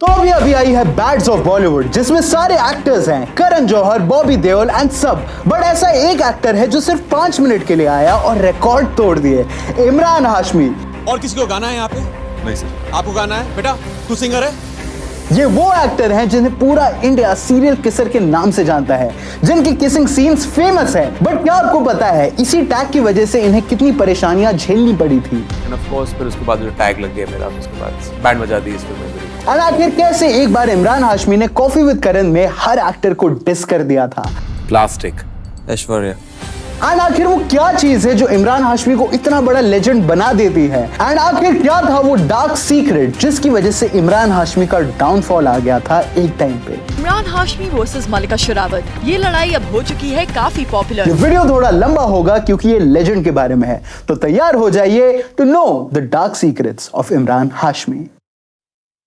तो अभी आई है बैड्स ऑफ बॉलीवुड, जिसमें सारे एक्टर्स हैं, करण जौहर, बॉबी देओल एंड सब। बट ऐसा एक एक्टर है जो सिर्फ 5 मिनट के लिए आया और रिकॉर्ड तोड़ दिए, इमरान हाशमी। और किसी को गाना है यहाँ पे? नहीं सर। आपको गाना है? बेटा तू सिंगर है? ये वो एक्टर हैं जिन्हें पूरा इंडिया सीरियल किसर के नाम से जानता है, जिनकी किसिंग सीन्स फेमस है। बट क्या आपको पता है इसी टैग की वजह से इन्हें कितनी परेशानियां झेलनी पड़ी थी? एंड ऑफ कोर्स फिर उसके बाद जो टैग लग गया मेरा, उसके बाद बैंड बजा दी इस फिल्म में। और आखिर कैसे एक बार इमरान हाशमी ने कॉफी विद करण में हर एक्टर को डिस कर दिया था? प्लास्टिक ऐश्वर्या। एंड आखिर वो क्या चीज है जो इमरान हाशमी को इतना बड़ा लेजेंड बना देती है? एंड आखिर क्या था वो डार्क सीक्रेट जिसकी वजह से इमरान हाशमी का डाउनफॉल आ गया था एक टाइम पे? इमरान हाशमी वर्सेस मलिका शेरावत, ये लड़ाई अब हो चुकी है काफी पॉपुलर। ये वीडियो थोड़ा लंबा होगा क्योंकि ये लेजेंड के बारे में है, तो तैयार हो जाइए to know the dark secrets of Emraan Hashmi.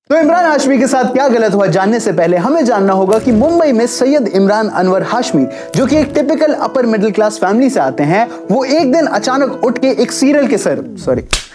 तो इमरान हाशमी के साथ क्या गलत हुआ जानने से पहले हमें जानना होगा कि मुंबई में सैयद इमरान अनवर हाशमी, जो कि एक typical upper middle class family से आते हैं, वो एक दिन अचानक उठ के एक सीरियल के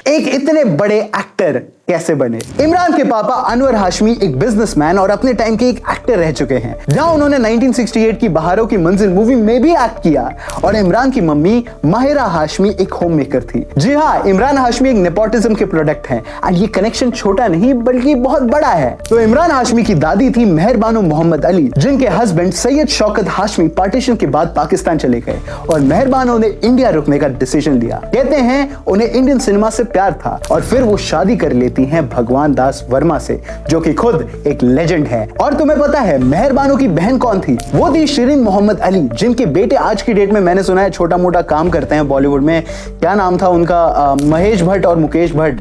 एक इतने बड़े एक्टर कैसे बने? इमरान के पापा अनवर हाशमी एक बिजनेसमैन और अपने टाइम के एक एक्टर रह चुके हैं, जहां उन्होंने 1968 की बहारों की मंजिल मूवी में भी एक्ट किया। और इमरान की मम्मी माहिरा हाशमी एक होम मेकर थी। जी हाँ, इमरान हाशमी एक नेपोटिज्म के प्रोडक्ट हैं एंड ये कनेक्शन छोटा नहीं बल्कि बहुत बड़ा है। तो इमरान हाशमी की दादी थी मेहरबानो मोहम्मद अली, जिनके हस्बैंड सैयद शौकत हाशमी पार्टीशन के बाद पाकिस्तान चले गए और मेहरबानो ने इंडिया रुकने का डिसीजन लिया। कहते हैं उन्हें इंडियन सिनेमा से प्यार था और फिर वो शादी कर लेती हैं भगवान दास वर्मा से, जो कि खुद एक लेजेंड है। और तुम्हें पता है मेहरबानो की बहन कौन थी? वो थी शिरीन मोहम्मद अली, जिनके बेटे आज की डेट में मैंने सुना है छोटा मोटा काम करते हैं बॉलीवुड में। क्या नाम था उनका? महेश भट्ट और मुकेश भट्ट।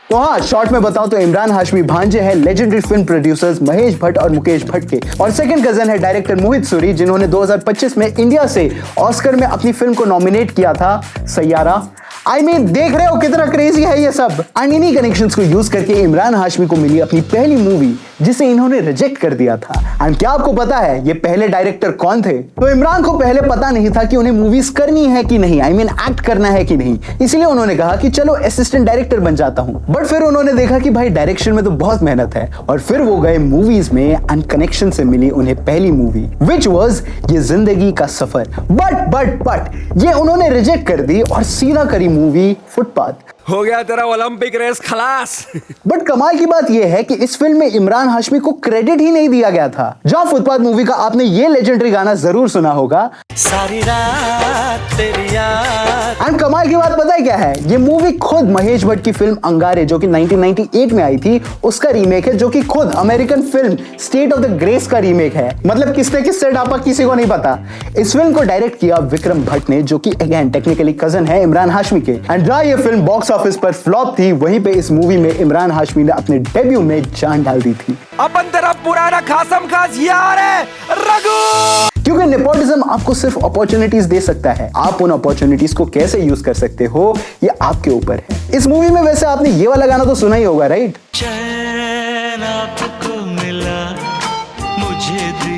तो हाँ, शॉर्ट में बताऊं तो इमरान हाशमी भांजे हैं legendary film producers Mahesh Bhatt और मुकेश भट्ट के, और सेकंड कजन है डायरेक्टर मोहित सूरी, जिन्होंने 2025 में इंडिया से ऑस्कर में अपनी फिल्म को नॉमिनेट किया था, सैयारा। देख रहे हो कितना क्रेजी है ये सब। एंड इन्हीं कनेक्शंस को यूज करके इमरान हाशमी को मिली अपनी पहली मूवी, जिसे इन्होंने रिजेक्ट कर दिया था। एंड क्या आपको पता है ये पहले डायरेक्टर कौन थे? तो इमरान को पहले पता नहीं था कि उन्हें मूवीज करनी है कि नहीं, एक्ट करना है कि नहीं, इसलिए उन्होंने कहा कि चलो असिस्टेंट डायरेक्टर बन जाता हूं। बट फिर उन्होंने देखा कि भाई डायरेक्शन में तो बहुत मेहनत है, और फिर वो गए मूवीज में एंड कनेक्शन से मिली उन्हें पहली मूवी, विच वाज ये जिंदगी का सफर। बट ये उन्होंने रिजेक्ट कर दी और सीधा करी मूवी फुटपाथ। हो गया तेरा ओलंपिक रेस खलास। बट कमाल की बात यह है कि इस फिल्म में इमरान हाशमी को क्रेडिट ही नहीं दिया गया था। जहां फुटपाथ मूवी का आपने ये लेजेंडरी गाना जरूर सुना होगा, सारी रात तेरी याद। एंड कमाल की बात पता है क्या है? ये मूवी खुद महेश भट्ट की फिल्म अंगारे, जो कि 1998 में आई थी, उसका रीमेक है, जो कि खुद American film state of the grace का रीमेक है। मतलब किससे डापा किसी को नहीं पता। इस फिल्म को डायरेक्ट किया विक्रम भट्ट ने, जो कि अगेन टेक्निकली कजन है इमरान हाशमी के। एंड जहां ये फिल्म बॉक्स ऑफिस पर फ्लॉप थी, वहीं पे इस मूवी में इमरान हाशमी ने अपने डेब्यू में जान डाल दी थी। अपन तेरा पुराना खासम खास यार है रघु। क्योंकि नेपोटिज्म आपको सिर्फ अपॉर्चुनिटीज दे सकता है, आप उन अपॉर्चुनिटीज को कैसे यूज कर सकते हो ये आपके ऊपर है। इस मूवी में वैसे आपने ये वाला गाना तो सुना ही होगा, राइट?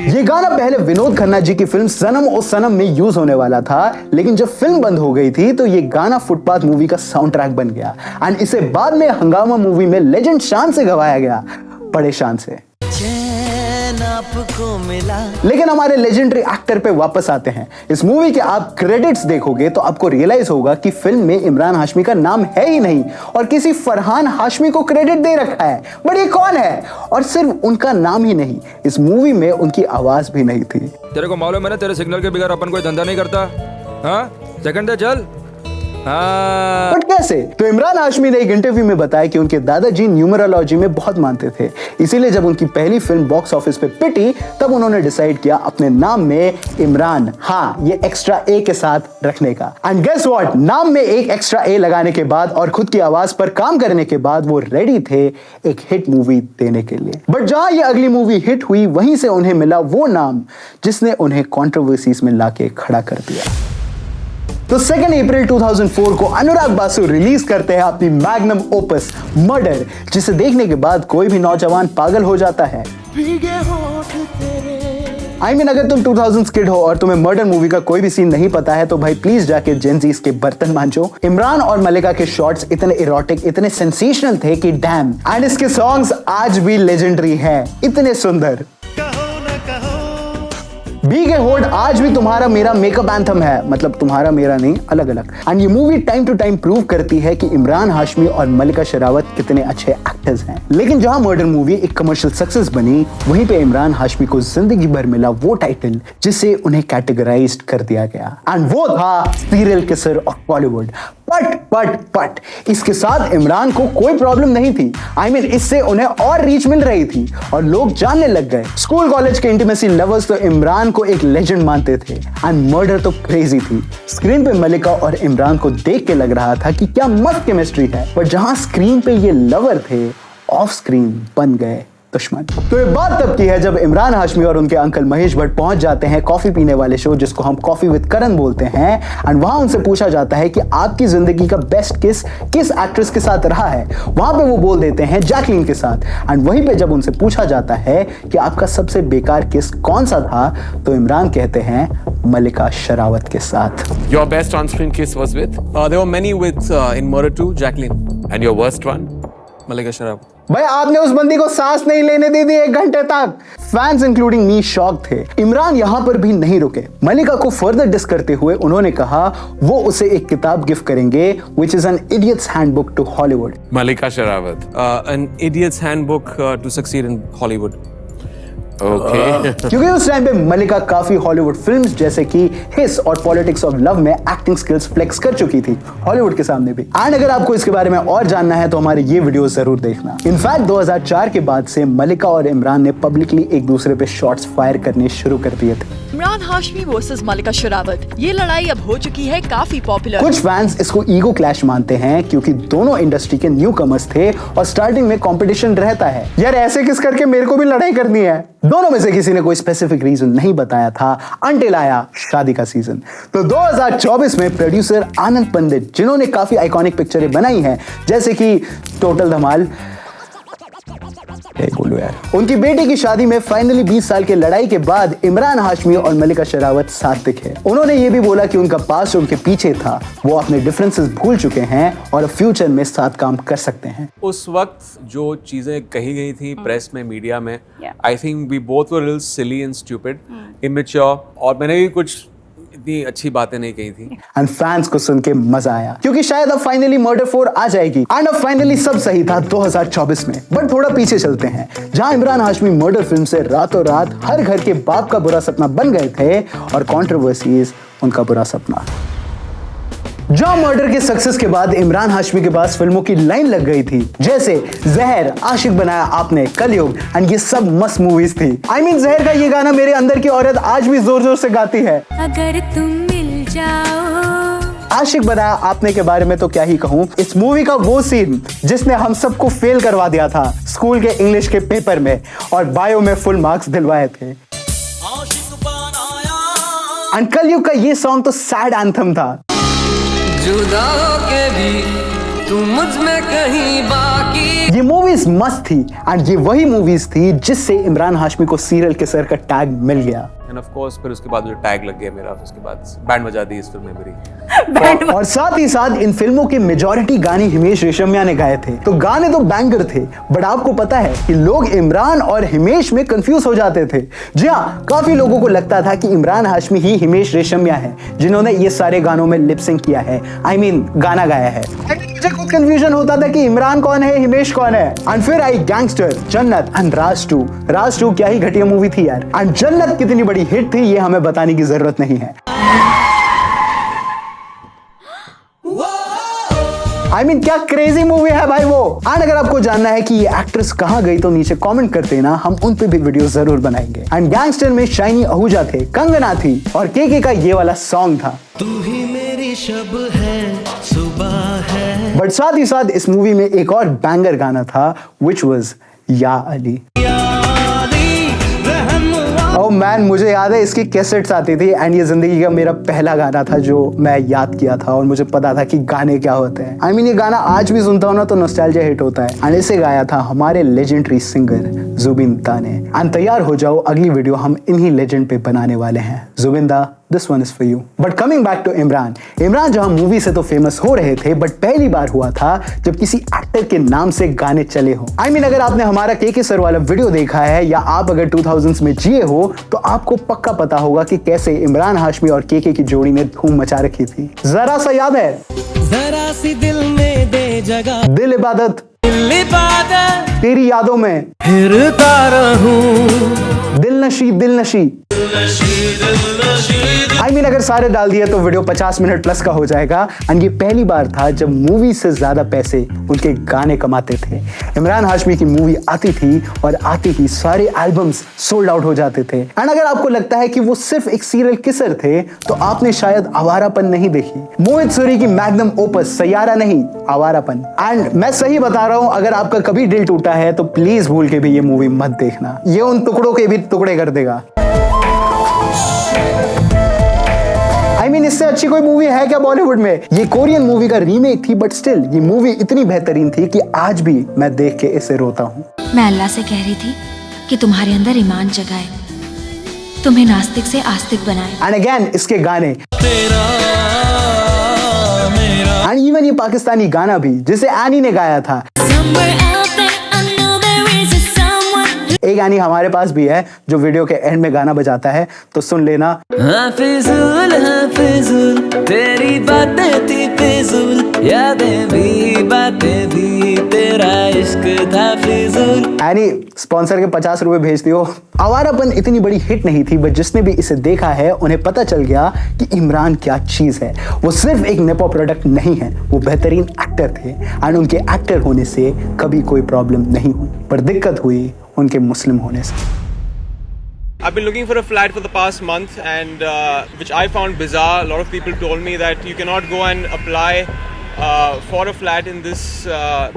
ये गाना पहले विनोद खन्ना जी की फिल्म सनम ओ सनम में यूज होने वाला था, लेकिन जब फिल्म बंद हो गई थी तो ये गाना फुटपाथ मूवी का साउंड ट्रैक बन गया एंड इसे बाद में हंगामा मूवी में लेजेंड शान से गवाया गया, बड़े शान से। आपको मिला। लेकिन हमारे लेजेंडरी एक्टर पे वापस आते हैं। इस मूवी के आप क्रेडिट्स देखोगे तो आपको रियलाइज होगा कि फिल्म में इमरान हाशमी का नाम है ही नहीं और किसी फरहान हाशमी को क्रेडिट दे रखा है। बट ये कौन है? और सिर्फ उनका नाम ही नहीं, इस मूवी में उनकी आवाज भी नहीं थी। तेरे को मालूम है ना, तेरे सिग्नल के बगैर अपन कोई धंधा नहीं करता। हाँ, सेकंड दे चल। हाँ। बट कैसे? तो इमरान हाशमी ने एक इंटरव्यू में बताया कि उनके दादाजी न्यूमरोलॉजी में बहुत मानते थे, इसीलिए जब उनकी पहली फिल्म बॉक्स ऑफिस पे पिटी तब उन्होंने डिसाइड किया अपने नाम में इमरान, हाँ, ये एक्स्ट्रा ए के साथ रखने का। एंड गेस व्हाट, नाम में एक एक्स्ट्रा ए लगाने के बाद और खुद की आवाज पर काम करने के बाद वो रेडी थे एक हिट मूवी देने के लिए। बट जहां ये अगली मूवी हिट हुई, वहीं से उन्हें मिला वो नाम जिसने उन्हें कंट्रोवर्सीज में लाके खड़ा कर दिया। तो 2 अप्रैल 2004 को अनुराग बासु रिलीज करते हैं अपनी मैग्नम ओपस मर्डर, जिसे देखने के बाद कोई भी नौजवान पागल हो जाता है। भीगे होठ तेरे आई मीन अगर तुम 2000s किड हो और तुम्हें मर्डर मूवी का कोई भी सीन नहीं पता है तो भाई प्लीज जाके जेनजीज के बर्तन मांजो। इमरान और मलिका के शॉट्स इतने इरोटिक, इतने सेंसेशनल थे कि डैम। एंड इसके सॉन्ग्स आज भी लेजेंडरी हैं, इतने सुंदर। बी के होल्ड आज भी तुम्हारा मेरा मेकअप एंथम है, मतलब तुम्हारा मेरा नहीं, अलग अलग। एंड ये movie time to time prove करती है कि इमरान हाशमी और मलिका शेरावत कितने अच्छे एक्टर्स हैं। लेकिन जहां मर्डर मूवी एक कमर्शियल सक्सेस बनी, वहीं पे इमरान हाशमी को जिंदगी भर मिला वो टाइटल जिससे उन्हें कैटेगराइज्ड कर दिया गया, एंड वो था serial kisser of Bollywood. But इसके साथ इमरान को कोई प्रॉब्लम नहीं थी। आई मीन इससे उन्हें और रीच मिल रही थी और लोग जानने लग गए। स्कूल कॉलेज के इंटीमेसी लवर्स तो इमरान को एक लेजेंड मानते थे एंड मर्डर तो क्रेजी थी। स्क्रीन पे मलिका और इमरान को देख के लग रहा था कि क्या मस्त केमिस्ट्री है, पर जहां स्क्रीन पे ये लवर थे, ऑफ स्क्रीन बन गए दुश्मन। तो ये बात तब की है जब इमरान हाशमी और उनके अंकल महेश भट्ट पहुंच जाते हैं कॉफी पीने वाले शो जिसको हम कॉफी विद करण बोलते हैं, एंड वहां उनसे पूछा जाता है कि आपकी जिंदगी का बेस्ट किस एक्ट्रेस के साथ रहा है। वहां पे वो बोल देते हैं जैकलीन के साथ। एंड वहीं पे जब उनसे पूछा जाता है कि आपका सबसे बेकार किस कौन सा था, तो इमरान कहते हैं मलिका शेरावत के साथ। Your best on-screen kiss was with? There were many with in Murder 2, Jacqueline, And your worst one? Malika Sharaf. भाई आपने उस बंदी को सांस नहीं लेने दी थी 1 घंटे तक। फैंस इंक्लूडिंग मी शॉक थे। इमरान यहां पर भी नहीं रुके। मलिका को फर्दर डिस करते हुए उन्होंने कहा वो उसे एक किताब गिफ्ट करेंगे which is an idiot's handbook to Hollywood। Malika Sharawat. An idiot's handbook to succeed in Hollywood. Okay. क्योंकि उस टाइम पे मलिका काफी हॉलीवुड फिल्म्स जैसे कि हिस और पॉलिटिक्स ऑफ लव में एक्टिंग स्किल्स फ्लेक्स कर चुकी थी हॉलीवुड के सामने भी। एंड अगर आपको इसके बारे में और जानना है तो हमारे ये वीडियो जरूर देखना। इनफैक्ट 2004 के बाद से मलिका और इमरान ने पब्लिकली एक दूसरे पे शॉट्स फायर करने शुरू कर दिए थे। इमरान हाशमी वर्सेस मलिका शेरावत, ये लड़ाई अब हो चुकी है काफी पॉपुलर। कुछ फैंस इसको ईगो क्लैश मानते हैं क्योंकि दोनों इंडस्ट्री के न्यू कमर्स थे और स्टार्टिंग में कंपटीशन रहता है। यार ऐसे किस करके मेरे को भी लड़ाई करनी है। दोनों में से किसी ने कोई स्पेसिफिक रीजन नहीं बताया था अंटिल आया शादी का सीजन। तो 2024 में प्रोड्यूसर आनंद पंडित, जिन्होंने काफी आइकॉनिक पिक्चरें बनाई हैं जैसे कि टोटल धमाल, बोलो यार, उनकी बेटी की शादी में फाइनली 20 साल की लड़ाई के बाद इमरान हाशमी और मलिका शेरावत साथ दिखे। उन्होंने ये भी बोला कि उनका पास्ट उनके पीछे था, वो अपने डिफरेंसेस भूल चुके हैं और फ्यूचर में साथ काम कर सकते हैं। उस वक्त जो चीजें कही गई थी प्रेस में, मीडिया में, I think we both were little silly and stupid, immature, और मैंने भी कुछ इतनी अच्छी बातें नहीं कही थी। एंड फैंस को सुन के मजा आया क्योंकि शायद अब फाइनली मर्डर 4 आ जाएगी। एंड अब फाइनली सब सही था 2024 में। बट थोड़ा पीछे चलते हैं, जहां इमरान हाशमी मर्डर फिल्म से रातों रात हर घर के बाप का बुरा सपना बन गए थे और कंट्रोवर्सीज उनका बुरा सपना। जहां मर्डर के सक्सेस के बाद इमरान हाशमी के पास फिल्मों की लाइन लग गई थी, जैसे जहर, आशिक बनाया आपने, कलयुग, एंड ये सब मस्त मूवीज थी। आई मीन जहर का ये गाना मेरे अंदर की औरत आज भी जोर जोर से गाती है। अगर तुम मिल जाओ। आशिक बनाया आपने के बारे में तो क्या ही कहूं। इस मूवी का वो सीन जिसने हम सबको फेल करवा दिया था स्कूल के इंग्लिश के पेपर में और बायो में फुल मार्क्स दिलवाए थे। एंड कलयुग का ये सॉन्ग तो सैड एंथम था। जुदा होके भी तू मुझ में कहीं बाकी। ये मूवीज मस्त थी एंड ये वही मूवीज थी जिससे इमरान हाशमी को सीरियल किसर का टैग मिल गया। एंड ऑफ कोर्स फिर उसके बाद जो टैग लग गया मेरा, उसके बाद बैंड बजा दी इस फिल्म में मेरी। और साथ ही साथ इन फिल्मों के मेजॉरिटी गाने हिमेश रेशमिया ने गाए थे। तो गाने तो बैंगर थे, बट आपको पता है कि लोग इमरान और हिमेश में कंफ्यूज हो जाते थे। जी हाँ, काफी लोगों को लगता था कि इमरान हाशमी ही हिमेश रेशमिया है जिन्होंने ये सारे गानों में लिपसिंग किया है, आई मीन गाना गाया है। मुझे खुद कंफ्यूजन होता था कि इमरान कौन है, हिमेश कौन है। एंड फिर आई गैंगस्टर, जन्नत एंड राज 2। राज 2 क्या ही घटिया मूवी थी यार। एंड जन्नत कितनी बड़ी हिट थी ये हमें बताने की जरूरत नहीं है। I mean, क्या क्रेजी मूवी है भाई वो। एंड अगर आपको जानना है कि ये एक्ट्रेस कहाँ गई तो नीचे कमेंट कर देना, हम उन पे भी वीडियो जरूर बनाएंगे। एंड गैंगस्टर में शाइनी आहूजा थे, कंगना थी और के का ये वाला सॉन्ग था, तू ही मेरी शब है, सुबह है। बट साथ ही साथ इस मूवी में एक और बैंगर गाना था which was या अली। ओह मैन, मुझे याद है इसकी कैसेट्स आती थी एंड ये जिंदगी का मेरा पहला गाना था जो मैं याद किया था और मुझे पता था कि गाने क्या होते हैं। आई मीन ये गाना आज भी सुनता हूं ना तो नॉस्टैल्जिया हिट होता है। एंड इसे गाया था हमारे लेजेंडरी सिंगर जुबिन ने। एंड तैयार हो जाओ, अगली वीडियो हम इन्हीं लेजेंड पे बनाने वाले हैं। Zubinda, this one is for you. But coming back to Imran, Imran जहां मूवी से तो फेमस हो रहे थे, बट पहली बार हुआ था जब किसी एक्टर के नाम से गाने चले हो। I mean, अगर आपने हमारा के सर वाला वीडियो देखा है या आप अगर 2000s में जिए हो तो आपको पक्का पता होगा कि कैसे इमरान हाशमी और के की जोड़ी ने धूम मचा रखी थी। जरा सा याद है? जरा सी दिल में दे जगह, दिल इबादत, दिल इबादत, तेरी यादों में फिरता रहूं, दिल नशी दिल नशी। I mean, अगर सारे डाल दिए तो वीडियो 50 मिनट प्लस का हो जाएगा। एंड ये पहली बार था जब मूवी से ज्यादा पैसे उनके गाने कमाते थे। इमरान हाशमी की मूवी आती थी और आते ही सारे एल्बम्स सोल्ड आउट हो जाते थे। एंड अगर आपको लगता है कि वो सिर्फ एक सीरियल किसर थे तो आपने शायद आवारापन नहीं देखी। मोहित सूरी की मैग्नम ओपस सैयारा नहीं, आवारापन। एंड मैं सही बता रहा हूं, अगर आपका कभी दिल टूटा है तो प्लीज भूल के भी ये मूवी मत देखना, ये उन टुकड़ों के भी टुकड़े कर देगा। I mean, इससे अच्छी कोई मूवी है क्या बॉलीवुड में? ये कोरियन मूवी का रीमेक थी, बट स्टिल ये मूवी इतनी बेहतरीन थी कि आज भी मैं देख के इसे रोता हूँ। मैं अल्लाह से कह रही थी कि तुम्हारे अंदर ईमान जगाए, तुम्हें नास्तिक से आस्तिक बनाए। एंड अगेन इसके गाने, तेरा मेरा, एंड इवन ये पाकिस्तानी गाना भी जिसे एनी ने गाया था। एक एनी हमारे पास भी है जो वीडियो के एंड में गाना बजाता है, तो सुन लेना। हाफिजुल हाफिजुल, तेरी बातें थी फिजुल, यादें भी बातें भी, तेरा इश्क था फिजुल। एनी स्पॉन्सर के 50 रुपए भेज दियो। आवारापन इतनी बड़ी हिट नहीं थी, बट जिसने भी इसे देखा है उन्हें पता चल गया कि इमरान क्या चीज है। वो सिर्फ एक नेपो प्रोडक्ट नहीं है, वो बेहतरीन एक्टर थे। एंड उनके एक्टर होने से कभी कोई प्रॉब्लम नहीं हुई, पर दिक्कत हुई उनके मुस्लिम होने से। I've been looking for a flat for the past month, and which I found bizarre. A lot of people told me that you cannot go and apply for a flat in this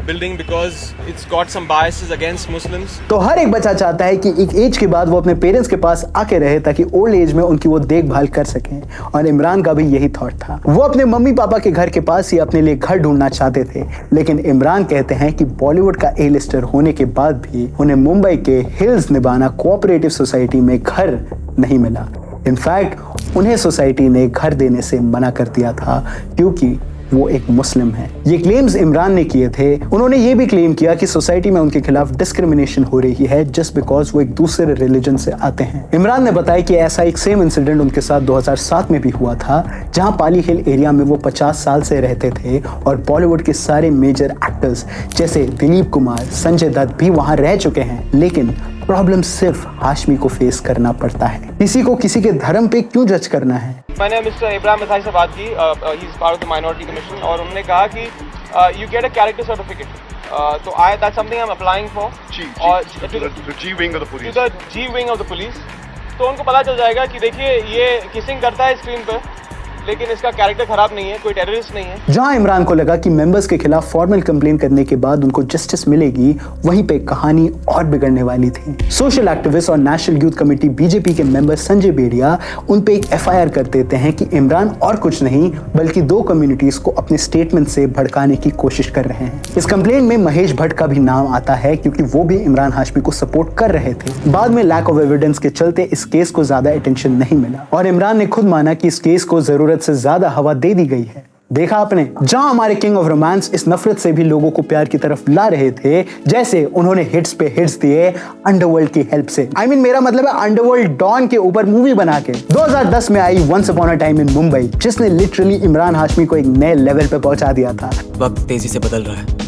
building because it's got some biases against Muslims. तो हर एक बच्चा चाहता है कि एक as के बाद वो अपने पेरेंट्स के पास आके रहे ताकि ओल्ड एज में उनकी वो देखभाल कर सकें। और इमरान का भी यही थॉट था। वो अपने मम्मी पापा के घर के पास ही अपने लिए घर ढूंढना चाहते थे, लेकिन इमरान कहते हैं कि बॉलीवुड का ए लिस्टर होने के बाद भी उन्हें मुंबई के हिल्स निबाना कोऑपरेटिव सोसाइटी में घर नहीं मिला। इनफैक्ट उन्हें सोसाइटी ने घर देने से मना कर दिया था क्योंकि वो एक मुस्लिम है। ये क्लेम्स इमरान ने किए थे। उन्होंने ये भी क्लेम किया कि सोसाइटी में उनके खिलाफ डिस्क्रिमिनेशन हो रही है जस्ट बिकॉज वो एक दूसरे रिलीजन से आते हैं। इमरान ने बताया कि ऐसा एक सेम इंसिडेंट उनके साथ 2007 में भी हुआ था, जहां पाली हिल एरिया में वो 50 साल से रहते थे और बॉलीवुड के सारे मेजर एक्टर्स जैसे दिलीप कुमार, संजय दत्त भी वहां रह चुके हैं, लेकिन प्रॉब्लम सिर्फ हाशमी को फेस करना पड़ता है। किसी को किसी के धर्म पे क्यों जज करना है? मैंने मिस्टर इब्राहिम मसाई से बात की, he is part of the minority commission, और उन्होंने कहा कि you get a character certificate, तो I that's something I am applying for to the G wing of the police. तो उनको पता चल जाएगा कि देखिए ये किसिंग करता है स्क्रीन पर, लेकिन इसका कैरेक्टर खराब नहीं है, कोई टेररिस्ट नहीं है। जहां इमरान को लगा कि मेंबर्स के खिलाफ फॉर्मल कंप्लेन करने के बाद उनको जस्टिस मिलेगी, वहीं पे कहानी और बिगड़ने वाली थी। सोशल एक्टिविस्ट और नेशनल यूथ कमेटी बीजेपी के मेंबर संजय बेड़िया उन पे एक एफआईआर कर देते हैं कि इमरान और कुछ नहीं बल्कि 2 कम्युनिटीज को अपने स्टेटमेंट से भड़काने की कोशिश कर रहे हैं। इस कंप्लेन में महेश भट्ट का भी नाम आता है क्योंकि वो भी इमरान हाशमी को सपोर्ट कर रहे थे। बाद में लैक ऑफ एविडेंस के चलते इस केस को ज्यादा अटेंशन नहीं मिला और इमरान ने खुद माना कि इस केस को जरूरत से ज्यादा हवा दे दी गई है। देखा आपने, जहां हमारे किंग ऑफ रोमांस इस नफरत से भी लोगों को प्यार की तरफ ला रहे थे, जैसे उन्होंने हिट्स पे हिट्स दिए अंडरवर्ल्ड की हेल्प से। I mean, मेरा मतलब है अंडरवर्ल्ड डॉन के ऊपर मूवी बना के। 2010 में I once upon a time in Mumbai, जिसने लिटरली इमरान हाशमी को एक नए लेवल पे पहुंचा दिया था। वक्त तेजी से बदल रहा है,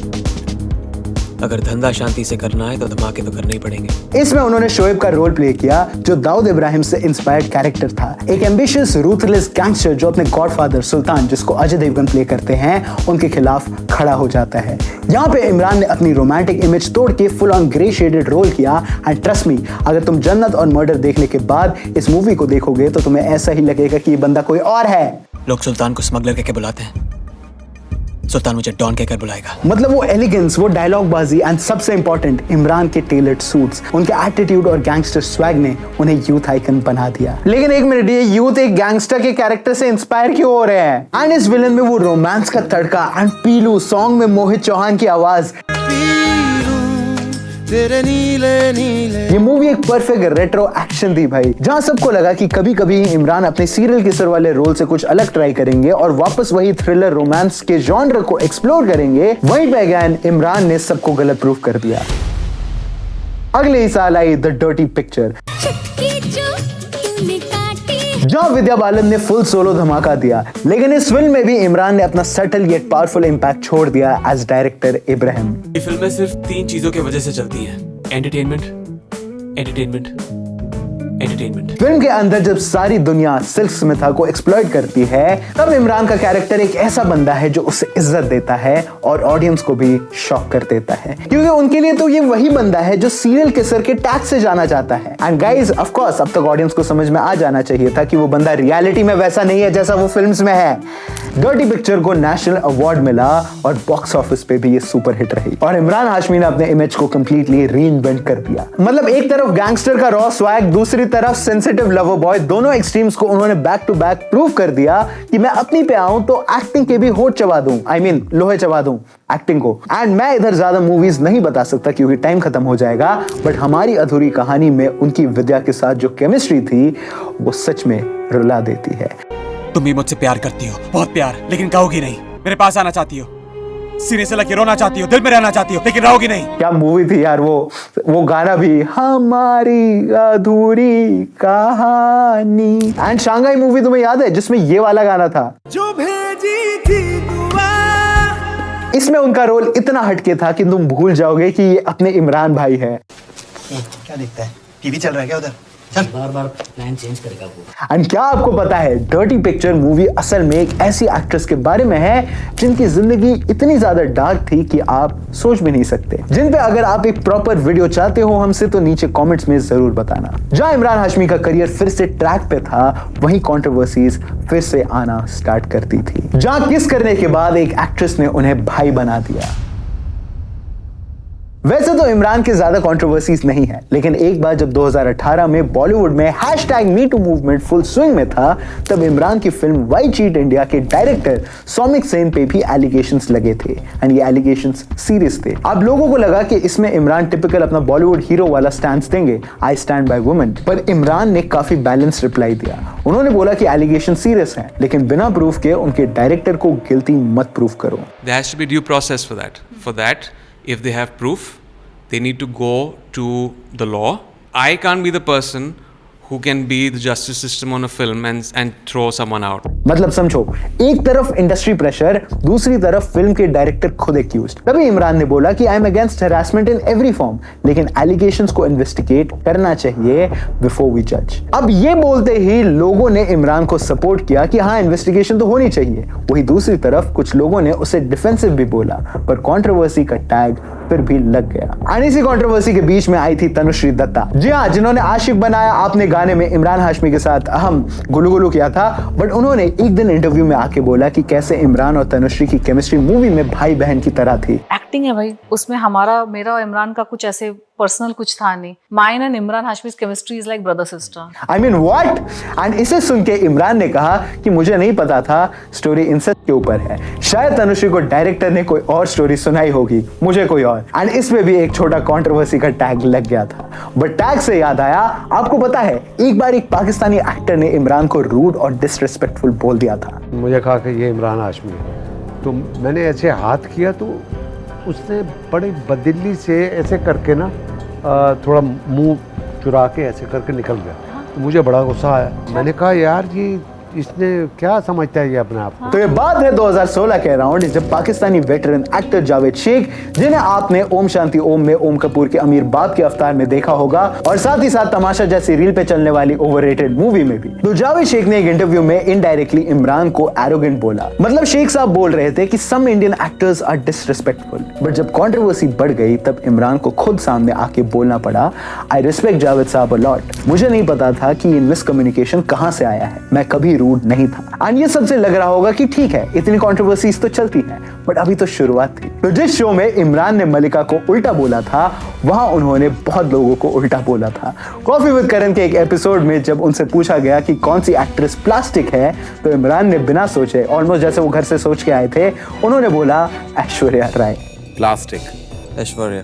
अगर धंधा शांति से करना है तो धमाके तो करने ही पड़ेंगे। इसमें उन्होंने शोएब का रोल प्ले किया जो दाऊद इब्राहिम से इंस्पायर्ड कैरेक्टर था, एक एम्बिशियस रूथलेस गैंगस्टर जो अपने गॉडफादर सुल्तान, जिसको अजय देवगन प्ले करते हैं, उनके खिलाफ खड़ा हो जाता है। यहाँ पे इमरान ने अपनी रोमांटिक इमेज तोड़ के full on grey shaded role किया। एंड ट्रस्ट मी, अगर तुम जन्नत और मर्डर देखने के बाद इस मूवी को देखोगे तो तुम्हें ऐसा ही लगेगा कि ये बंदा कोई और है। लोग सुल्तान को स्मगलर कहकर बुलाते हैं, सुल्तान मुझे डॉन कहकर बुलाएगा। मतलब वो एलिगेंस, वो डायलॉग बाजी एंड सबसे इंपॉर्टेंट इमरान के टेलर्ड सूट्स, उनके एटीट्यूड और गैंगस्टर स्वैग ने उन्हें यूथ आइकन बना दिया। लेकिन एक मिनट, ये यूथ एक गैंगस्टर के कैरेक्टर से इंस्पायर क्यों हो रहे हैं? एंड इस विलन में वो रोमांस का तड़का एंड पीलू सॉन्ग में मोहित चौहान की आवाज, तेरे नीले नीले। ये मूवी एक परफेक्ट रेट्रो एक्शन थी भाई, जहां सबको लगा कि कभी कभी इमरान अपने सीरियल किसर वाले रोल से कुछ अलग ट्राई करेंगे और वापस वही थ्रिलर रोमांस के जॉनर को एक्सप्लोर करेंगे। वहीं पे अगेन इमरान ने सबको गलत प्रूफ कर दिया। अगले ही साल आई द डर्टी पिक्चर, जहां विद्या बालन ने फुल सोलो धमाका दिया, लेकिन इस फिल्म में भी इमरान ने अपना सटल येट पावरफुल इंपैक्ट छोड़ दिया एज डायरेक्टर इब्राहिम। ये फिल्में सिर्फ 3 चीजों की वजह से चलती हैं, एंटरटेनमेंट, एंटरटेनमेंट, एंटरटेनमेंट। फिल्म के अंदर जब सारी दुनिया सिल्क स्मिथा को एक्सप्लॉइट करती है, तब इमरान का कैरेक्टर एक ऐसा बंदा है जो उसे इज्जत देता है और ऑडियंस को भी शॉक कर देता है, क्योंकि उनके लिए तो ये वही बंदा है जो सीरियल किसर के टैग से जाना जाता है। एंड गाइस, ऑफ कोर्स अब तक ऑडियंस को समझ में आ जाना चाहिए था कि वो बंदा रियलिटी में वैसा नहीं है जैसा वो फिल्म्स में है। डर्टी पिक्चर को नेशनल अवार्ड मिला और बॉक्स ऑफिस पे भी ये सुपर हिट रही और इमरान हाशमी ने अपने इमेज को कंप्लीटली रीइन्वेंट कर दिया। मतलब एक तरफ गैंगस्टर का रॉ स्वैग, दूसरी तरफ सेंसिटिव लवर बॉय, दोनों एक्सट्रीम्स को उन्होंने बैक टू बैक प्रूव कर दिया कि मैं अपनी पे आऊं तो एक्टिंग के भी होठ चबा दूं, I mean लोहे चबा दूं एक्टिंग को। एंड मैं इधर ज्यादा मूवीज नहीं बता सकता क्योंकि टाइम खत्म हो जाएगा, बट हमारी अधूरी कहानी में उनकी विद्या के साथ जो केमिस्ट्री थी वो सच में रुला देती है। तुम भी मुझसे प्यार करती हो, बहुत प्यार, लेकिन कहोगी नहीं। मेरे पास आना चाहती हो, सीने से लगे रोना चाहती हो, दिल में रहना चाहती हो, लेकिन रहोगी नहीं। क्या मूवी थी यार वो गाना भी, हमारी अधूरी कहानी। एंड शांघाई मूवी तुम्हें याद है जिसमें ये वाला गाना था, जो भेजी थी दुआ। इसमें उनका रोल इतना हटके था कि तुम भूल जाओगे कि ये अपने इमरान भाई है। क्या देखता है, टीवी चल रहा है क्या उधर? चल। बार बार प्लान चेंज करेगा वो। एंड क्या आपको पता है, डर्टी पिक्चर मूवी असल में एक ऐसी एक्ट्रेस के बारे में है जिनकी जिंदगी इतनी ज्यादा डार्क थी कि आप सोच भी नहीं सकते, जिन पे अगर आप एक प्रॉपर वीडियो चाहते हो हमसे तो नीचे कमेंट्स में जरूर बताना। जहां इमरान हाशमी का करियर फिर से ट्रैक पे था, वहीं कंट्रोवर्सीज फिर से आना स्टार्ट करती थी। जहां किस करने के बाद एक एक्ट्रेस ने उन्हें भाई बना दिया। वैसे तो इमरान के ज्यादा कंट्रोवर्सीज नहीं है, लेकिन एक बार जब 2018 में बॉलीवुड में #MeToo मूवमेंट फुल स्विंग में था, तब इमरान की फिल्म व्हाई चीट इंडिया के डायरेक्टर सौमिक सेन पे भी एलिगेशंस लगे थे एंड ये एलिगेशंस सीरियस थे। अब लोगों को लगा कि इसमें इमरान टिपिकल अपना बॉलीवुड हीरो वाला स्टैंड देंगे, आई स्टैंड बाय वुमेन, पर इमरान ने काफी बैलेंस रिप्लाई दिया। उन्होंने बोला कि एलिगेशन सीरियस है, लेकिन बिना प्रूफ के उनके डायरेक्टर को गिल्टी मत प्रूफ करो। There has to be due process for that. For that, if they have proof, they need to go to the law. I can't be the person who can be the justice system on a film and throw someone out. मतलब समझो, एक तरफ industry pressure, दूसरी तरफ film के director खुद accused. तभी इमरान ने बोला कि I am against harassment in every form, लेकिन एलिगेशंस को इन्वेस्टिगेट करना चाहिए बिफोर वी जज। अब ये बोलते ही लोगों ने इमरान को सपोर्ट किया कि हाँ इन्वेस्टिगेशन तो होनी चाहिए। वही दूसरी तरफ कुछ लोगों ने उसे डिफेंसिव भी बोला, पर कंट्रोवर्सी का टैग फिर भी लग गया। इसी कंट्रोवर्सी के बीच में आई थी तनुश्री दत्ता, जी हाँ, जिन्होंने आशिक बनाया आपने गाने में इमरान हाशमी के साथ अहम गुलू गुलू किया था। बट उन्होंने एक दिन इंटरव्यू में आके बोला कि कैसे इमरान और तनुश्री की केमिस्ट्री मूवी में भाई बहन की तरह थी। एक्टिंग है भाई, उसमें मेरा और इमरान का कुछ ऐसे पर्सनल कुछ था नहीं। Mine and Imran Hashmi's chemistry is like brother sister. I mean what? And इसे सुन के इमरान ने कहा कि मुझे नहीं पता था स्टोरी इंसेस्ट के ऊपर है, शायद तनुश्री को डायरेक्टर ने कोई और स्टोरी सुनाई होगी, मुझे कोई और। एंड इसमें भी एक छोटा कंट्रोवर्सी का टैग लग गया था। बट टैग से याद आया, आपको पता है एक बार एक पाकिस्तानी एक्टर ने इमरान को रूड और डिसरिस्पेक्टफुल बोल दिया था। मुझे कहा कि ये इमरान हाशमी है, तो मैंने ऐसे हाथ किया तो उसने बड़े बददिली से ऐसे करके ना थोड़ा मुंह चुरा के ऐसे करके निकल गया। तो मुझे बड़ा गुस्सा आया। मैंने कहा यार ये इसने क्या समझता है ये अपने आप को। तो ये बात है 2016 के अराउंड, जब पाकिस्तानी वेटरन एक्टर जावेद शेख, जिन्हें आपने ओम शांति ओम में ओम कपूर के अमीर बाप के अवतार में देखा होगा और साथ ही साथ तमाशा जैसी रील पे चलने वाली ओवररेटेड मूवी में भी, तो जावेद शेख ने एक इंटरव्यू में इनडायरेक्टली इमरान को एरोगेंट बोला। मतलब शेख साहब बोल रहे थे कि some Indian actors are disrespectful. But जब कंट्रोवर्सी बढ़ गई तब इमरान को खुद सामने आके बोलना पड़ा, आई रिस्पेक्ट जावेद साहब अ लॉट। मुझे नहीं पता था कि ये मिसकम्युनिकेशन कहां से आया है, मैं कभी रूड नहीं था। एंड ये सबसे लग रहा होगा कि ठीक है, इतनी कंट्रोवर्सीज तो चलती हैं, बट अभी तो शुरुआत थी। तो जिस शो में इमरान ने मलिका को उल्टा बोला था, वहां उन्होंने बहुत लोगों को उल्टा बोला था। कॉफी विद करण के एक एपिसोड में जब उनसे पूछा गया कि कौन सी एक्ट्रेस प्लास्टिक है, तो इमरान ने बिना सोचे, ऑलमोस्ट जैसे वो घर से सोच के आए थे, उन्होंने बोला ऐश्वर्या राय। प्लास्टिक ऐश्वर्या।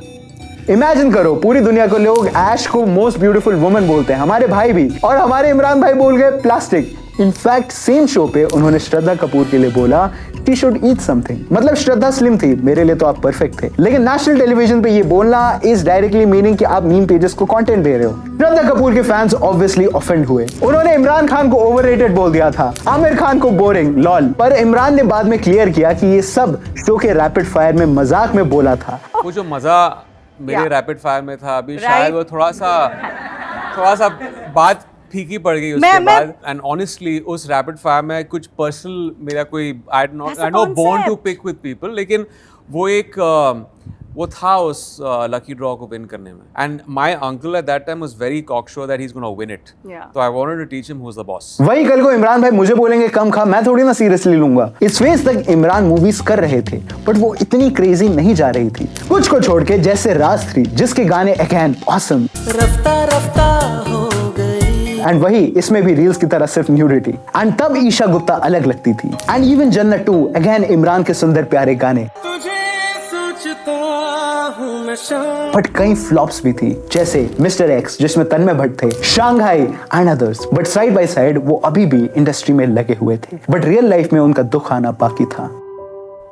इमेजिन करो, पूरी दुनिया को लोग ऐश को मोस्ट ब्यूटीफुल वुमन बोलते हैं, हमारे भाई भी, और हमारे इमरान भाई बोल गए प्लास्टिक। इनफैक्ट सेम शो पे उन्होंने श्रद्धा कपूर के लिए बोला शी शुड ईट समथिंग। मतलब श्रद्धा स्लिम थी, मेरे लिए तो आप परफेक्ट थे। लेकिन नेशनल टेलीविजन पे ये बोलना इज डायरेक्टली मीनिंग कि आप मीम पेजेस को कंटेंट दे रहे हो। श्रद्धा कपूर के फैंस ऑब्वियसली ऑफेंड हुए। उन्होंने इमरान खान को ओवररेटेड बोल दिया था, आमिर खान को बोरिंग, लॉल। पर इमरान ने बाद में क्लियर किया कि ये सब शो के रैपिड फायर में मजाक में बोला था। वो जो मजा मेरे रैपिड फायर में था, अभी शायद वो थोड़ा सा बात फीकी पड़ गई उसके बाद। एंड ऑनेस्टली उस रैपिड फायर में कुछ पर्सनल मेरा कोई I know bone to pick with people, लेकिन वो एक वो था उस लकी ड्रॉ को विन करने में। And my uncle at that time was very cocksure that he is gonna win it, तो I wanted to teach him who is the boss. वही कल को इमरान भाई मुझे बोलेंगे कम खा, मैं थोड़ी ना सीरियसली लूंगा। इस फेज तक इमरान मूवीज कर रहे थे, बट वो इतनी क्रेजी नहीं जा रही थी, कुछ को छोड़ के, जैसे राज 3 जिसके गाने अगेन ऑसम, रफ्ता रफ्ता हो गई, एंड वही इसमें भी रील्स की तरह सिर्फ न्यूडिटी। एंड तब ईशा गुप्ता अलग लगती थी। एंड इवन जन्नत 2 अगेन इमरान के सुंदर प्यारे गाने, बट कई फ्लॉप्स भी थी, जैसे मिस्टर एक्स जिसमें तन्मय भट्ट थे, Shanghai and others. But side by side वो अभी भी इंडस्ट्री में लगे हुए थे, बट रियल लाइफ में उनका दुख आना बाकी था।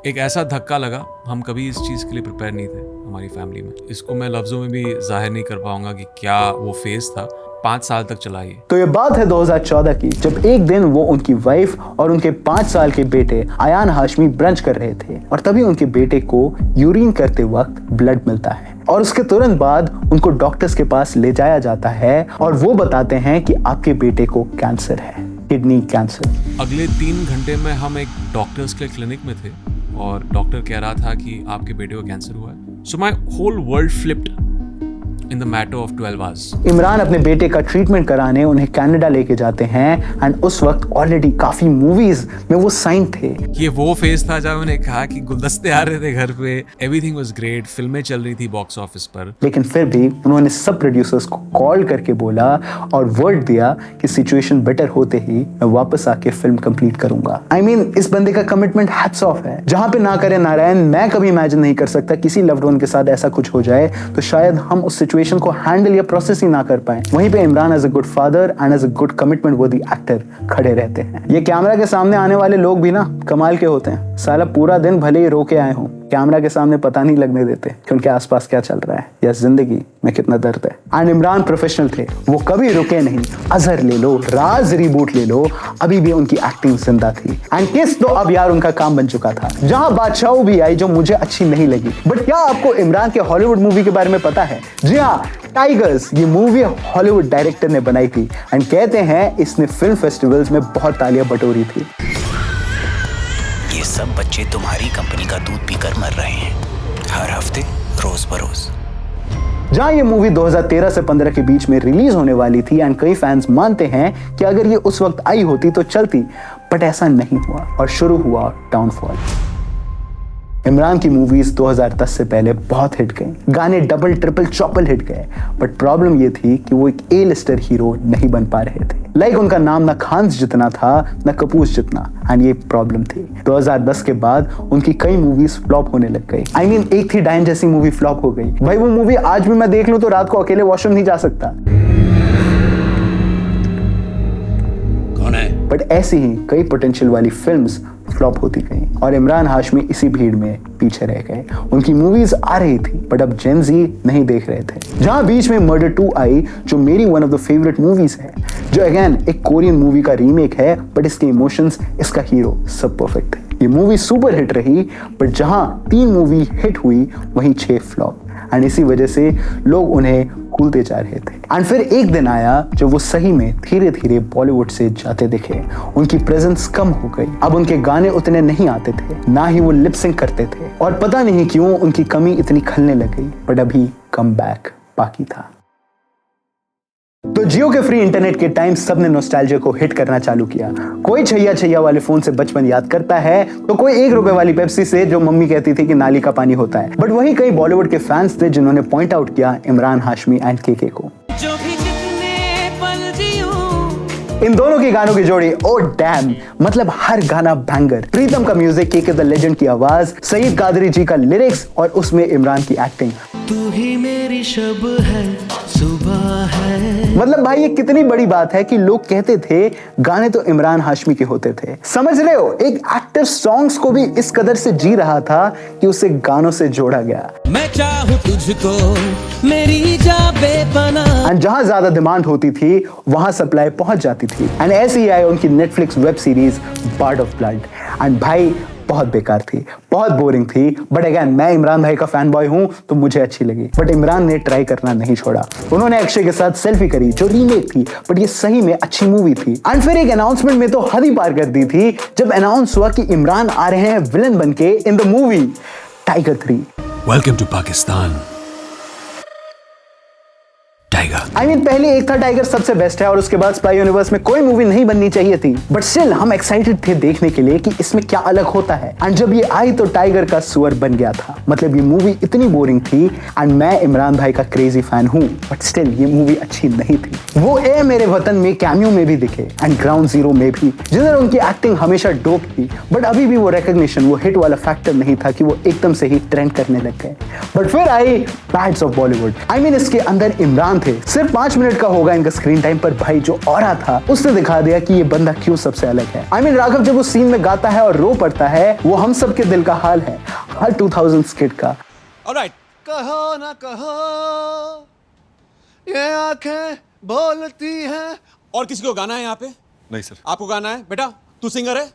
एक ऐसा धक्का लगा, हम कभी इस चीज़ के लिए प्रिपेयर नहीं थे हमारी फैमिली में। इसको मैं लफ्ज़ों में भी जाहिर नहीं कर पाऊंगा कि क्या वो फेज था। 5 साल तक चला ये। तो ये बात है 2014 की, जब एक दिन वो उनकी वाइफ और उनके 5 साल के बेटे अयान हाशमी ब्रंच कर रहे थे, और तभी उनके बेटे को यूरिन करते वक्त ब्लड मिलता है, और उसके तुरंत बाद उनको डॉक्टर्स के पास ले जाया जाता है, और वो बताते हैं कि आपके बेटे को कैंसर है, किडनी कैंसर। अगले 3 घंटे में हम एक डॉक्टर्स के क्लिनिक में थे, और डॉक्टर कह रहा था कि आपके बेटे को कैंसर हुआ है। So my whole world flipped in the matter of 12 hours. Imran अपने बेटे का ट्रीटमेंट कराने उन्हें कनाडा लेके जाते हैं, एंड उस वक्त ऑलरेडी काफी मूवीज में वो साइन थे। ये वो फेज था जब उन्हें कहा कि गुलदस्ते आ रहे थे घर पे, एवरीथिंग वाज ग्रेट, फिल्में चल रही थी बॉक्स ऑफिस पर। लेकिन फिर भी उन्होंने सब प्रोड्यूसर्स को कॉल करके बोला और वर्ड दिया कि सिचुएशन बेटर होते ही मैं वापस आके फिल्म कंप्लीट करूंगा। I mean, इस बंदे का कमिटमेंट हैट्स ऑफ है। जहां पे ना करे नारायण, मैं कभी इमेजिन नहीं कर सकता किसी लव्ड वन के साथ ऐसा कुछ हो जाए, तो शायद हम उस सिचुएशन को हैंडल या प्रोसेस ही ना कर पाए। वहीं पे Emraan as a good father and as a good commitment worthy actor खड़े रहते हैं। ये कैमरा के सामने आने वाले लोग भी ना कमाल के होते हैं। साला पूरा दिन भले ही रो के आए हों, कैमरा के सामने पता नहीं लगने देते कि उनके आसपास क्या चल रहा है या जिंदगी में कितना दर्द है। एंड इमरान प्रोफेशनल थे, वो कभी रुके नहीं। अजहर ले लो, राज रिबूट ले लो, अभी भी उनकी एक्टिंग जिंदा थी। एंड किस तो अब यार उनका काम बन चुका था, जहां बादशाह भी आई जो मुझे अच्छी नहीं लगी। बट क्या आपको इमरान के हॉलीवुड मूवी के बारे में पता है? जी हाँ, टाइगर्स, ये मूवी हॉलीवुड डायरेक्टर ने बनाई थी, एंड कहते हैं इसने फिल्म फेस्टिवल्स में बहुत तालियां बटोरी थी। ये सब बच्चे तुम्हारी कंपनी का दूध पीकर मर रहे हैं, हर हफ्ते रोज बरोज। जहां ये मूवी 2013 से 15 के बीच में रिलीज होने वाली थी, एंड कई फैंस मानते हैं कि अगर ये उस वक्त आई होती तो चलती, बट ऐसा नहीं हुआ और शुरू हुआ डाउनफॉल। इमरान की मूवीज 2010 से पहले बहुत हिट गई, गाने डबल ट्रिपल चौपल हिट गए, बट प्रॉब्लम ये थी कि वो एक ए लिस्टर हीरो नहीं बन पा रहे थे। लाइक उनका नाम ना खान जितना था ना कपूर जितना, एंड ये प्रॉब्लम थी। 2010 के बाद उनकी कई मूवीज फ्लॉप होने लग गई। I mean, एक थी डायन जैसी मूवी फ्लॉप हो गई। भाई वो मूवी आज भी मैं देख लूं तो रात को अकेले वॉशरूम नहीं जा सकता। कौन है? बट ऐसी ही कई पोटेंशियल वाली फिल्म्स फ्लॉप होती गई, और इमरान हाशमी इसी भीड़ में पीछे रह गए। उनकी मूवीज आ रही थी, बट अब जेन ज़ी नहीं देख रहे थे। जहां बीच में मर्डर 2 आई, जो मेरी one of the favourite movies है, जो अगेन एक कोरियन मूवी का रीमेक है, बट इसके इमोशंस, इसका हीरो सब परफेक्ट थे। ये मूवी सुपर हिट रही, बट जहां 3 मूवी हिट हुई वहीं 6 फ्लॉप, एंड इसी वजह से लोग उन्हें भूलते जा रहे थे। एंड फिर एक दिन आया जब वो सही में धीरे धीरे बॉलीवुड से जाते दिखे। उनकी प्रेजेंस कम हो गई, अब उनके गाने उतने नहीं आते थे, ना ही वो लिप सिंक करते थे, और पता नहीं क्यों उनकी कमी इतनी खलने लग गई। बट अभी कम बैक बाकी था। तो जियो के फ्री इंटरनेट के टाइम सबने नॉस्टैल्जिया को हिट करना चालू किया। कोई छैया छैया वाले फोन से बचपन याद करता है, तो कोई 1 रुपए वाली पेप्सी से जो मम्मी कहती थी कि नाली का पानी होता है। बट वही कई बॉलीवुड के फैंस थे जिन्होंने पॉइंट आउट किया इमरान हाशमी एंड केके को। जो भी जितने पल जियूं, इन दोनों के गानों की जोड़ी ओ डैम, मतलब हर गाना बैंगर। प्रीतम का म्यूजिक, केके द लेजेंड की आवाज, सईद कादरी जी का लिरिक्स, और उसमें इमरान की एक्टिंग। तू ही मेरी शब है, सुबह है। मतलब भाई ये कितनी बड़ी बात है कि लोग कहते थे गाने तो इमरान हाशमी के होते थे। समझ रहे हो, एक एक्टर सॉन्ग्स को भी इस कदर से जी रहा था कि उसे गानों से जोड़ा गया। मैं चाहूं तुझको मेरी जा बेपनाह। एंड जहां ज्यादा डिमांड होती थी वहां सप्लाई पहुंच जाती थी। एंड ऐसे ही आई उनकी Netflix web series bird of blood. And भाई बहुत बेकार थी, बहुत बोरिंग थी, बट अगेन मैं इमरान भाई का फैन बॉय हूं तो मुझे अच्छी लगी। बट इमरान ने ट्राई करना नहीं छोड़ा। उन्होंने अक्षय के साथ सेल्फी करी जो रीमेक थी, बट ये सही में अच्छी मूवी थी। एंड फिर एक अनाउंसमेंट में तो हद ही पार कर दी थी जब अनाउंस हुआ कि इमरान आ रहे हैं विलन बनके in the movie Tiger 3। Welcome to Pakistan I mean, पहले एक था टाइगर सबसे बेस्ट है और उसके बाद स्पाई यूनिवर्स में कोई मूवी नहीं बननी चाहिए थी, बट स्टिल हम एक्साइटेड थे देखने के लिए कि इसमें क्या अलग होता है। एंड जब ये आई तो टाइगर का सुअर बन गया था। मतलब ये मूवी इतनी बोरिंग थी। एंड मैं इमरान भाई का क्रेजी फैन हूँ, बट स्टिल ये मूवी अच्छी नहीं थी। वो ए मेरे वतन में कैमियो में भी दिखे एंड ग्राउंड जीरो में भी, जिधर उनकी एक्टिंग हमेशा डोप थी, बट अभी भी वो रिकॉग्निशन, वो हिट वाला फैक्टर नहीं था कि वो एकदम से ही ट्रेंड करने लग गए। बट फिर I bads of Bollywood. I mean इसके अंदर इमरान थे, सिर्फ 5 मिनट का होगा इनका स्क्रीन टाइम, पर भाई जो ऑरा था उसने दिखा दिया कि ये बंदा क्यों सबसे अलग है। आई मीन राघव जब उस सीन में गाता है और रो पड़ता है, वो हम सब के दिल का हाल है, हर 2000 किड का। ऑलराइट, कहो ना कहो ये आंखें बोलती हैं। और किसी को गाना है यहाँ पे? नहीं सर। आपको गाना है बेटा? तू सिंगर है?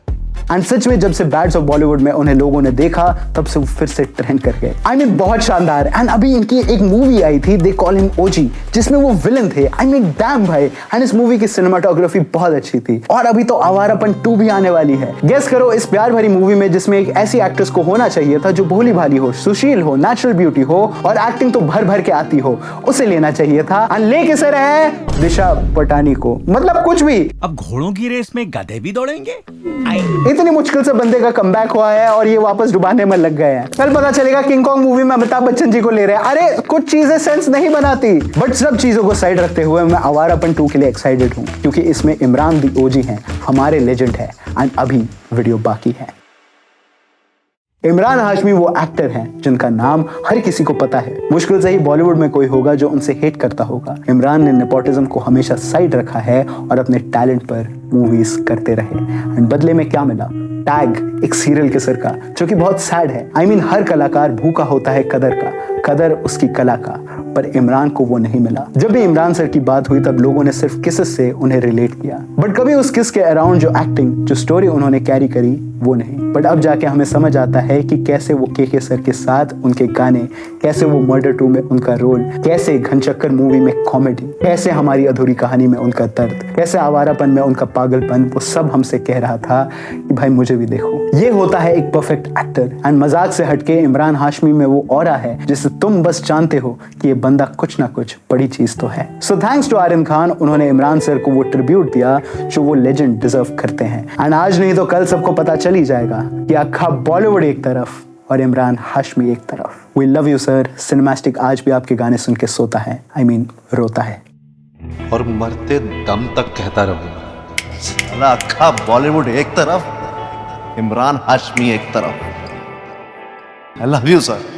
एंड सच में जब से बैड्स ऑफ बॉलीवुड में उन्हें लोगों ने देखा तब से वो फिर से ट्रेंड कर गए। आई मीन बहुत शानदार। एंड अभी इनकी एक मूवी आई थी दे कॉल हिम ओजी, जिसमें वो विलन थे। आई मीन डैम भाई। एंड इस मूवी की सिनेमाटोग्राफी बहुत अच्छी थी। और अभी तो आवारापन 2 भी आने वाली है। गेस करो इस प्यार भरी मूवी में जिसमें एक ऐसी एक्ट्रेस को होना चाहिए था जो भोली भाली हो, सुशील हो, नेचुरल ब्यूटी हो और एक्टिंग तो भर भर के आती हो, उसे लेना चाहिए था। एंड लेके सर है दिशा पटानी को। मतलब कुछ भी। अब घोड़ों की रेस में गधे भी दौड़ेंगे? इतनी मुश्किल से बंदे का कमबैक हुआ है और ये वापस डुबाने में लग गए हैं। कल पता चलेगा किंग कॉन्ग मूवी में अमिताभ बच्चन जी को ले रहे हैं। अरे कुछ चीजें सेंस नहीं बनाती। बट सब चीजों को साइड रखते हुए मैं आवारापन 2 के लिए एक्साइटेड हूँ, क्योंकि इसमें इमरान दी ओजी हैं, हमारे लेजेंड है। एंड अभी वीडियो बाकी है। इमरान हाशमी वो एक्टर हैं जिनका नाम हर किसी को पता है। मुश्किल से ही बॉलीवुड में कोई होगा जो उनसे हेट करता होगा। इमरान ने नेपोटिज्म को हमेशा साइड रखा है और अपने टैलेंट पर मूवीज करते रहे। एंड बदले में क्या मिला? टैग, एक सीरियल किसर का, जो कि बहुत सैड है। आई मीन हर कलाकार भूखा होता है कदर का, कदर उसकी कला का, पर इमरान को वो नहीं मिला। जब भी इमरान सर की बात हुई तब लोगों ने सिर्फ किसेस से उन्हें रिलेट किया, बट कभी उस किस के अराउंड जो एक्टिंग, जो स्टोरी उन्होंने कैरी करी वो नहीं। बट अब जाके हमें समझ आता है कि कैसे वो के सर के साथ उनके गाने, कैसे वो मर्डर 2 में उनका रोल, कैसे घनचक्कर मूवी में कॉमेडी, कैसे हमारी अधूरी कहानी में उनका दर्द, कैसे आवारापन में उनका पागलपन, वो सब हमसे कह रहा था कि भाई मुझे भी देखो। ये होता है एक परफेक्ट एक्टर। एंड मजाक से हटके इमरान हाशमी में वो ऑरा है जिसे तुम बस जानते हो कि ये बंदा कुछ ना कुछ बड़ी चीज तो है। So thanks to Aryan Khan, उन्होंने इमरान सर को वो ट्रिब्यूट दिया जो वो लेजेंड डिजर्व करते हैं। एंड आज नहीं तो कल सबको पता चल ही जाएगा कि आखा बॉलीवुड एक तरफ और इमरान हाशमी एक तरफ। We love you sir. Cinemastic आज भी आपके गाने सुन के सोता है, आई मीन रोता है। और मरते दम तक कहता रहूंगा, साला आखा बॉलीवुड एक तरफ, इमरान हाशमी एक तरफ। I love you sir.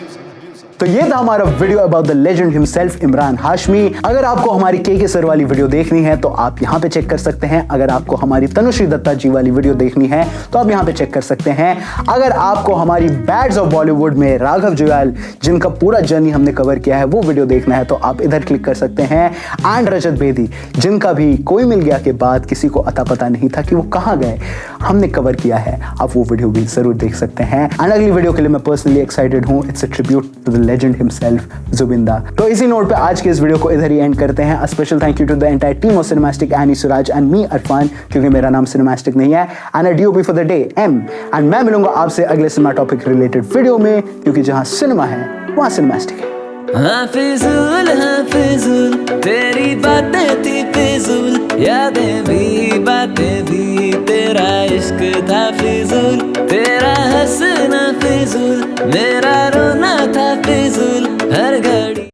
तो ये था हमारा video about the legend himself Imran Hashmi. अगर आपको हमारी के सर वाली वीडियो देखनी है तो आप यहाँ पे चेक कर सकते हैं। अगर आपको हमारी तनुश्री दत्ता जी वाली वीडियो देखनी है तो आप यहाँ पे चेक कर सकते हैं। अगर आपको हमारी बैड्स ऑफ बॉलीवुड में राघव जुयाल, जिनका पूरा जर्नी हमने कवर किया है, वो वीडियो देखना है तो आप इधर क्लिक कर सकते हैं। एंड रजत बेदी, जिनका भी कोई मिल गया के बाद किसी को अता पता नहीं था कि वो कहाँ गए, हमने कवर किया है, आप वो वीडियो भी जरूर देख सकते हैं। एंड अगली वीडियो के लिए मैं पर्सनली एक्साइटेड हूँ। It's a tribute to the legend himself जुबिंदा। तो इसी नोट पे आज के इस वीडियो को इधर ही एंड करते हैं। Special thank you to the entire team of Cinemastic, Annie Suraj and me Arfan, क्योंकि मेरा नाम सिनेमैस्टिक नहीं है। And a DOP for the day M. And मैं मिलूंगा आपसे अगले सिनेमा टॉपिक रिलेटेड वीडियो में, क्योंकि जहां सिनेमा है वहां सिनेमैस्टिक है। हाफिजुल हाफिजुल तेरी बातें थी फिजूल, यादें भी बातें भी, तेरा इश्क था फिजूल, तेरा हंसना फिजूल, मेरा रोना